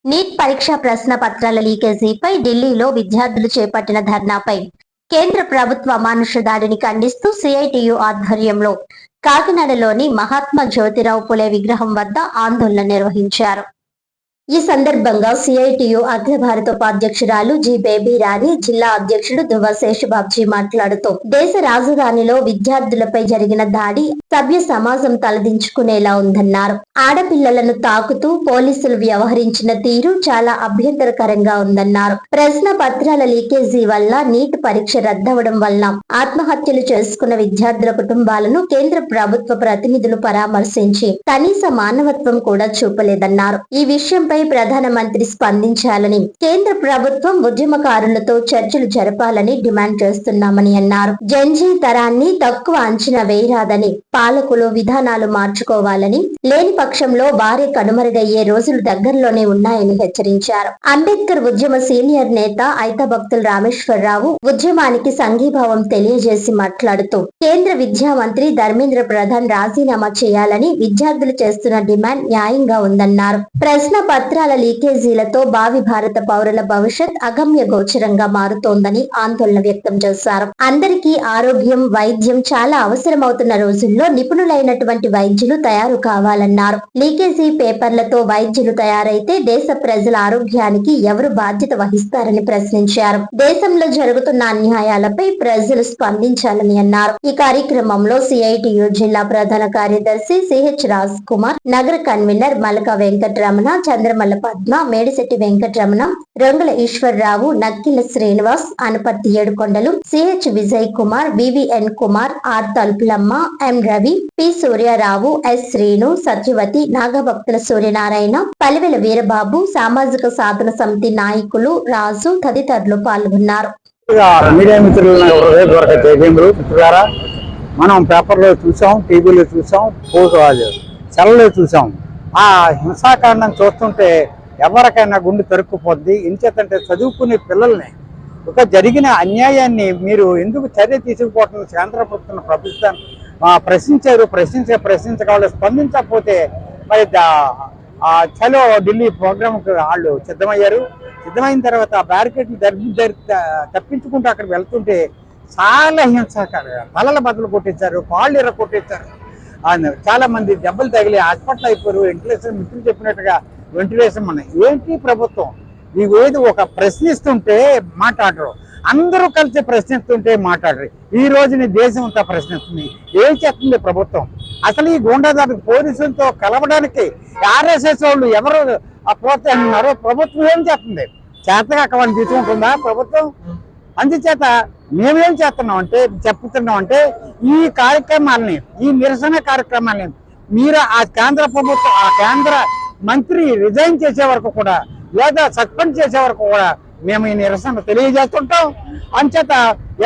Neat పరీక్ష ప్రశ్న పత్రాల లీకేజీపై ఢిల్లీలో విద్యార్థులు చేపట్టిన ధర్నాపై కేంద్ర ప్రభుత్వ అమానుష దాడిని ఖండిస్తూ సిఐటియు ఆధ్వర్యంలో కాకినాడలోని మహాత్మా జ్యోతిరావు పులే విగ్రహం వద్ద ఆందోళన నిర్వహించారు. ఈ సందర్భంగా సిఐటియు అఖిల భారత ఉపాధ్యక్షురాలు జి బేబీ రాణి, జిల్లా అధ్యక్షుడు ధృవ శేషబాబ్జీ మాట్లాడుతూ దేశ రాజధానిలో విద్యార్థులపై జరిగిన దాడి సభ్య సమాజం తలదించుకునేలా ఉందన్నారు. ఆడపిల్లలను తాకుతూ పోలీసులు వ్యవహరించిన తీరు చాలా అభ్యంతరకరంగా ఉందన్నారు. ప్రశ్న పత్రాల లీకేజీ వల్ల నీట్ పరీక్ష రద్దవడం వల్ల ఆత్మహత్యలు చేసుకున్న విద్యార్థుల కుటుంబాలను కేంద్ర ప్రభుత్వ ప్రతినిధులు పరామర్శించి కనీస మానవత్వం కూడా చూపలేదన్నారు. ఈ విషయంపై ప్రధానమంత్రి స్పందించాలని, కేంద్ర ప్రభుత్వం ఉద్యమకారులతో చర్చలు జరపాలని డిమాండ్ చేస్తున్నామని అన్నారు. జంజీ తరాన్ని తక్కువ అంచనా వేయరాదని, పాలకులు విధానాలు మార్చుకోవాలని, లేని పక్షంలో వారే కనుమరుగయ్యే రోజులు దగ్గరలోనే ఉన్నాయని హెచ్చరించారు. అంబేద్కర్ ఉద్యమ సీనియర్ నేత ఐతభక్తుల రామేశ్వరరావు ఉద్యమానికి సంఘీభావం తెలియజేసి మాట్లాడుతూ కేంద్ర విద్యా మంత్రి ధర్మేంద్ర ప్రధాన్ రాజీనామా చేయాలని విద్యార్థులు చేస్తున్న డిమాండ్ న్యాయంగా ఉందన్నారు. ప్రశ్న పత్రాల లీకేజీలతో భావి భారత పౌరుల భవిష్యత్ అగమ్య గోచరంగా మారుతోందని ఆందోళన వ్యక్తం చేశారు. అందరికీ ఆరోగ్యం, వైద్యం చాలా అవసరమవుతున్న రోజుల్లో నిపుణులైనటువంటి వైద్యులు తయారు కావాలన్నారు. లీకేజీ పేపర్లతో వైద్యులు తయారైతే దేశ ప్రజల ఆరోగ్యానికి ఎవరు బాధ్యత వహిస్తారని ప్రశ్నించారు. దేశంలో జరుగుతున్న అన్యాయాలపై ప్రజలు స్పందించాలని అన్నారు. ఈ కార్యక్రమంలో సిఐటియు జిల్లా ప్రధాన కార్యదర్శి సిహెచ్ రాజ్ కుమార్, నగర convener Malaka Venkataramana, Chandramalla Padma, Medisetti Venkataramana, Rangula Eswararao, Nakkila Srinivas, Anaparthi Yedukondalu, CH Vijay Kumar, VVN Kumar, R Talupulamma, M Ravi, P Suryarao, S Srinu, Satyavathi, Nagabhaktula Suryanarayana, Palivela Veerababu, Samajika Sadhana సమితి నాయకులు రాజు తదితరులు పాల్గొన్నారు. మనం పేపర్లో చూసాం, టీవీలో చూసాం, సెల్లో చూసాం. ఆ హింసాకాండం చూస్తుంటే ఎవరికైనా గుండె తరుక్కుపోద్ది. ఎంచేతంటే చదువుకునే పిల్లల్ని ఒక జరిగిన అన్యాయాన్ని మీరు ఎందుకు చర్య తీసుకుపోవటం కేంద్ర ప్రభుత్వం ప్రశ్నించకావాలి. స్పందించకపోతే మరి చలో ఢిల్లీ ప్రోగ్రాంకి వాళ్ళు సిద్ధమైన తర్వాత బ్యారికేడ్లు తప్పించుకుంటూ అక్కడ వెళ్తుంటే చాలా హింసాకారంగా తలల బదులు కొట్టించారు, కాళ్ళు ఎర్ర కొట్టించారు. చాలా మంది దెబ్బలు తగిలి హాస్పిటల్ అయిపోయారు. వెంటిలేషన్ మిత్రులు చెప్పినట్టుగా వెంటిలేషన్ మన ఏంటి ప్రభుత్వం ఏది ఒక ప్రశ్నిస్తుంటే మాట్లాడరు, అందరూ కలిసి ప్రశ్నిస్తుంటే మాట్లాడరు. ఈ రోజుని దేశం అంతా ప్రశ్నిస్తుంది. ఏం చేస్తుంది ప్రభుత్వం? అసలు ఈ గూండాదారు పోలీసులతో కలవడానికి ఆర్ఎస్ఎస్ వాళ్ళు ఎవరు ప్రోత్సహిస్తున్నారో ప్రభుత్వం ఏం చేస్తుంది? చేతగా వాళ్ళని తీసుకుంటుందా ప్రభుత్వం? అందుచేత మేమేం చెప్తున్నాం అంటే ఈ కార్యక్రమాలని, ఈ నిరసన కార్యక్రమాలని మీరు ఆ కేంద్ర ప్రభుత్వం, ఆ కేంద్ర మంత్రి రిజైన్ చేసే వరకు కూడా, లేదా సస్పెండ్ చేసే వరకు కూడా మేము ఈ నిరసన తెలియజేస్తుంటాం. అంచేత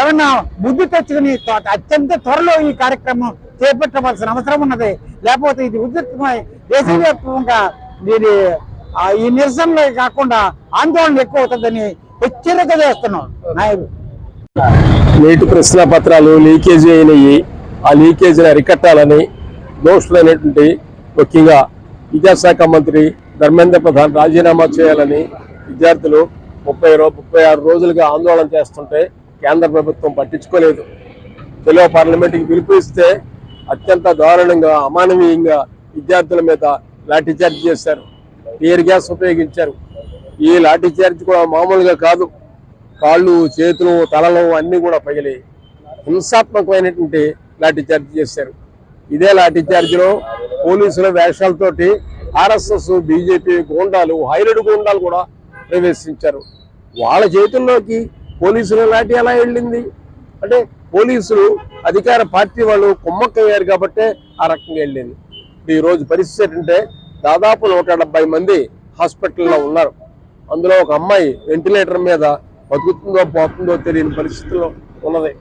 ఏమన్నా బుద్ధి తెచ్చుకుని అత్యంత త్వరలో ఈ కార్యక్రమం చేపట్టవలసిన అవసరం ఉన్నది. లేకపోతే ఇది ఉధృతమై దేశవ్యాప్తంగా దీని ఈ నిరసనలో కాకుండా ఆందోళన ఎక్కువ అవుతుందని హెచ్చరిక చేస్తున్నాం. నీటి ప్రశ్న పత్రాలు లీకేజీ అయినాయి. ఆ లీకేజీని అరికట్టాలని దోషులైనటువంటి ముఖ్యంగా విద్యాశాఖ మంత్రి ధర్మేంద్ర ప్రధాన్ రాజీనామా చేయాలని విద్యార్థులు 36 రోజులుగా ఆందోళన చేస్తుంటే కేంద్ర ప్రభుత్వం పట్టించుకోలేదు. తెలుగు పార్లమెంటుకి పిలుపునిస్తే అత్యంత దారుణంగా, అమానవీయంగా విద్యార్థుల మీద లాఠీచార్జ్ చేశారు, టీయర్ గ్యాస్ ఉపయోగించారు. ఈ లాఠీచార్జ్ కూడా మామూలుగా కాదు, కాళ్ళు, చేతులు, తలలు అన్నీ కూడా పగిలి హింసాత్మకమైనటువంటి లాఠీచార్జ్ చేశారు. ఇదే లాఠీచార్జ్లో పోలీసుల వేషాలతోటి ఆర్ఎస్ఎస్, బీజేపీ గూండాలు, హైలైట్ గూండాలు కూడా ప్రవేశించారు. వాళ్ళ చేతుల్లోకి పోలీసుల లాఠీ ఎలా వెళ్ళింది అంటే పోలీసులు అధికార పార్టీ వాళ్ళు కుమ్మక్కయ్యారు కాబట్టే ఆ రకంగా వెళ్ళింది. ఈరోజు పరిస్థితి ఏంటంటే దాదాపు 170 మంది హాస్పిటల్లో ఉన్నారు. అందులో ఒక అమ్మాయి వెంటిలేటర్ మీద బతుకుతుందో పోతుందో తెలియని పరిస్థితుల్లో ఉన్నది.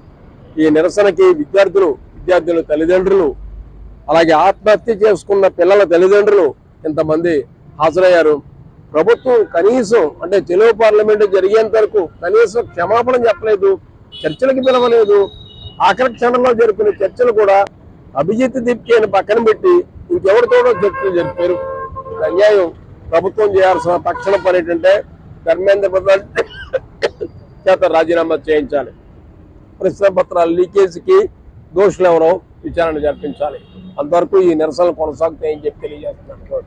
ఈ నిరసనకి విద్యార్థుల తల్లిదండ్రులు, అలాగే ఆత్మహత్య చేసుకున్న పిల్లల తల్లిదండ్రులు ఇంతమంది హాజరయ్యారు. ప్రభుత్వం కనీసం అంటే తెలుగు పార్లమెంటు జరిగేంత వరకు కనీసం క్షమాపణ చెప్పలేదు, చర్చలకు పిలవలేదు. ఆఖరి క్షణంలో జరుపుకునే చర్చలు కూడా అభిజిత్ దీప్తిని పక్కన పెట్టి ఇంకెవరితోడో చర్చలు జరిపారు. అన్యాయం. ప్రభుత్వం చేయాల్సిన తక్షణ పని ఏంటంటే ధర్మేంద్ర ప్రధాన్ చేత రాజీనామా చేయించాలి. ప్రశ్న పత్రాల లీకేజీకి దోషులు ఎవరో విచారణ జరిపించాలి. అంతవరకు ఈ నిరసనలు కొనసాగుతాయని చెప్పి తెలియజేస్తున్నాను.